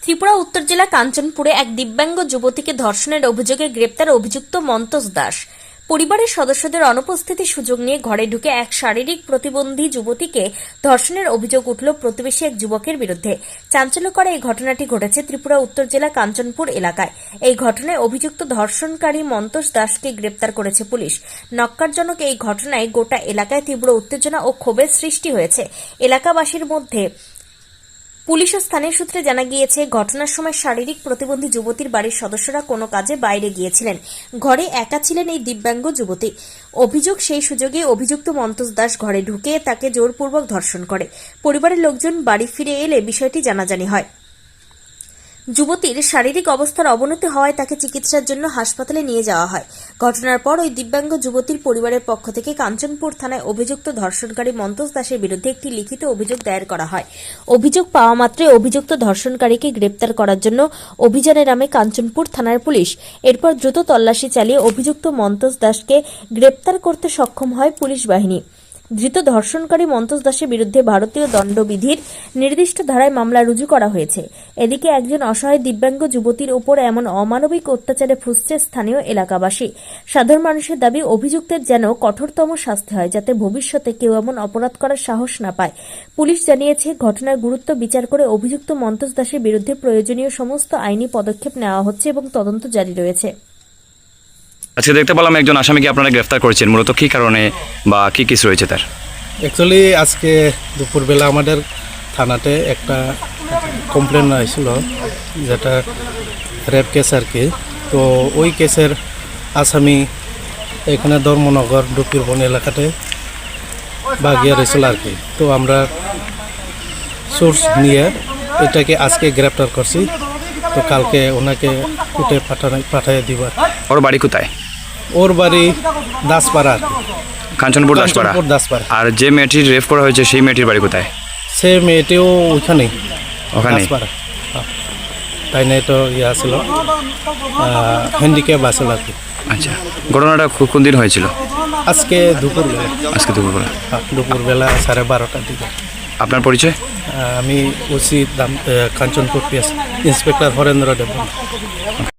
ত্রিপুরা উত্তর জেলা কাঞ্চনপুরে এক দিব্যাঙ্গ যুবতীকে ধর্ষণের অভিযোগে গ্রেপ্তার অভিযুক্ত মন্তোষ দাস। পরিবারের সদস্যদের অনুপস্থিতির সুযোগ নিয়ে ঘরে ঢুকে এক শারীরিক প্রতিবন্ধী যুবতীকে ধর্ষণের অভিযোগ উঠল প্রতিবেশী এক যুবকের বিরুদ্ধে। চাঞ্চল্যকর এই ঘটনাটি ঘটেছে ত্রিপুরা উত্তর জেলা কাঞ্চনপুর এলাকায়। এই ঘটনায় অভিযুক্ত ধর্ষণকারী মন্তোষ দাসকে গ্রেপ্তার করেছে পুলিশ। নক্কারজনক এই ঘটনায় গোটা এলাকায় তীব্র উত্তেজনা ও ক্ষোভের সৃষ্টি হয়েছে। এলাকাবাসীর মধ্যে পুলিশ ও স্থানীয় সূত্রে জানা গিয়েছে, ঘটনার সময় শারীরিক প্রতিবন্ধী যুবতীর বাড়ির সদস্যরা কোনো কাজে বাইরে গিয়েছিলেন। ঘরে একা ছিলেন এই দিব্যাঙ্গ যুবতী। অভিযোগ, সেই সুযোগে অভিযুক্ত মন্তোষ দাস ঘরে ঢুকে তাকে জোরপূর্বক ধর্ষণ করে। পরিবারের লোকজন বাড়ি ফিরে এলে বিষয়টি জানাজানি হয়। যুবতীর শারীরিক অবস্থার অবনতি হওয়ায় তাকে চিকিৎসার জন্য হাসপাতালে নিয়ে যাওয়া হয়। ঘটনার পর ওই দিব্যাঙ্গ যুবতীর পরিবারের পক্ষ থেকে কাঞ্চনপুর থানায় অভিযুক্ত ধর্ষণকারী মন্তোষ দাসের বিরুদ্ধে একটি লিখিত অভিযোগ দায়ের করা হয়। অভিযোগ পাওয়া মাত্রই অভিযুক্ত ধর্ষণকারীকে গ্রেপ্তার করার জন্য অভিযানে নামে কাঞ্চনপুর থানার পুলিশ। এরপর দ্রুত তল্লাশি চালিয়ে অভিযুক্ত মন্তোষ দাসকে গ্রেপ্তার করতে সক্ষম হয় পুলিশ বাহিনী। ধৃত ধর্ষণকারী মন্তোষ দাসের বিরুদ্ধে ভারতীয় দণ্ডবিধির নির্দিষ্ট ধারায় মামলা রুজু করা হয়েছে। এদিকে একজন অসহায় দিব্যাঙ্গ যুবতীর উপর এমন অমানবিক অত্যাচারে ফুঁসছে স্থানীয় এলাকাবাসী। সাধারণ মানুষের দাবি, অভিযুক্তের যেন কঠোরতম শাস্তি হয়, যাতে ভবিষ্যতে কেউ এমন অপরাধ করার সাহস না পায়। পুলিশ জানিয়েছে, ঘটনার গুরুত্ব বিচার করে অভিযুক্ত মন্তোষ দাসের বিরুদ্ধে প্রয়োজনীয় সমস্ত আইনি পদক্ষেপ নেওয়া হচ্ছে এবং তদন্ত জারি রয়েছে। আজকে দেখতে পেলাম একজন আসামিকে আপনারা গ্রেফতার করেছেন, মূলত কী কারণে বা কী কেস রয়েছে তার? অ্যাকচুয়ালি আজকে দুপুরবেলা আমাদের থানাতে একটা কমপ্লেন আসছিল, যেটা রেপ কেস আর কি। তো ওই কেসের আসামি এখানে ধর্মনগর ডুপিরবন এলাকাতে বাগিয়া রয়েছিল আর কি। তো আমরা সোর্স নিয়ে এটাকে আজকে গ্রেপ্তার করছি। তো কালকে ওনাকে কোর্টে পাঠিয়ে দিব। ওর বাড়ি কোথায়? ওর বাড়ি দাসপাড়া, কাঞ্চনপুর দাসপাড়া। আর যে মেয়েটির রেপ করা হয়েছে সেই মেয়েটির বাড়ি কোথায়? সে মেয়েটিও ওইখানেই, ওখানে। তাই না, তো ইয়ে আসছিল, হ্যান্ডিক্যাপ আসল আর কি। আচ্ছা, ঘটনাটা কোন দিন হয়েছিল? আজকে দুপুরবেলা। আজকে দুপুরবেলা? দুপুরবেলা 12:30টার দিকে। আপনার পরিচয়? আমি OC Kanchanpur PS inspector Harendra দেব।